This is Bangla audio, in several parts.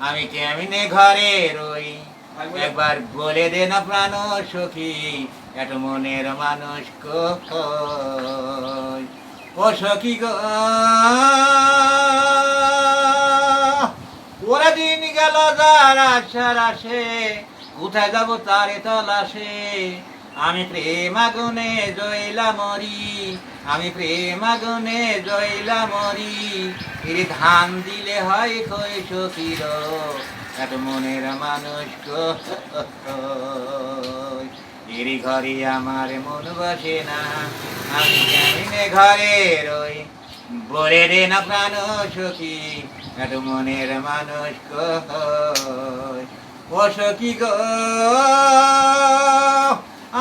আমি কেমনে ঘরে রই, একবার বলে দে না প্রাণ সখী, এত মনের মানুষ কই? ও সখী গো, ওরা দিন গেল যার আশার আসে, কোথায় যাব তারে তলাশে? আমি প্রেম আগুনে জয়লা মরি, আমি প্রেম আগুনে জয়লা মরি। এর ধান দিলে হয় কই সখীর, এত মনের মানুষ কই? এর ঘরে আমার মন বসে না, আমি কেমনে ঘরে রই, বলে রে না প্রাণ সখী, এত মনের মানুষ কই? ও সখী গো,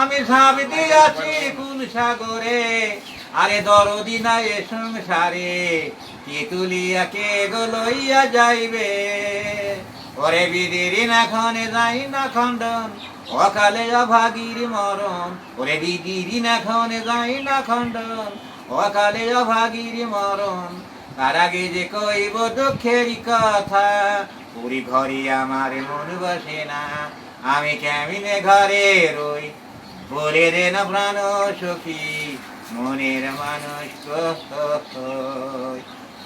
আমি ঝাঁপ দিয়াছি কোন সাগরে, আরে দরদি নাই এ সংসারে, কে তুলিয়া কে গো লইয়া যাইবে? ওরে বিদির না খনে যাই না খণ্ডন, অকালে অভাগীর মরণ। ওরে বিদির না খনে যাই না খণ্ডন, অকালে অভাগীর মরণ। তার আগে যে কইব দুঃখের কথা, পুরি ঘরে আমার মন বসে না, আমি কেমনে ঘরে রই, বলে দে না প্রাণ সখী, মনের মানুষ কই?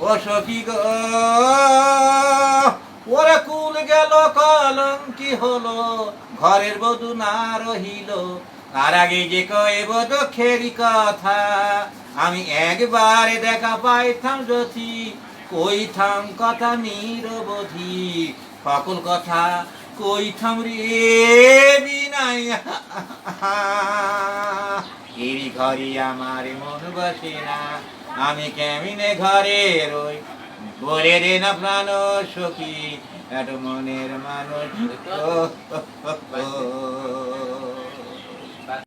ও সখী গো, ওরা কুল গেল কলঙ্কি হলো, ঘরের বধূ না রহিল। তার আগে যে কইব দুঃখের কথা, আমি একবারে দেখা পাইতাম যদি, কইথাম কথা নিরবধি, সকল কথা কইথাম রে বিনাই। এই ঘরে আমার মন বসে না, আমি কেমনে ঘরে রই, বলে দে না প্রাণ সখী, এত মনের মানুষ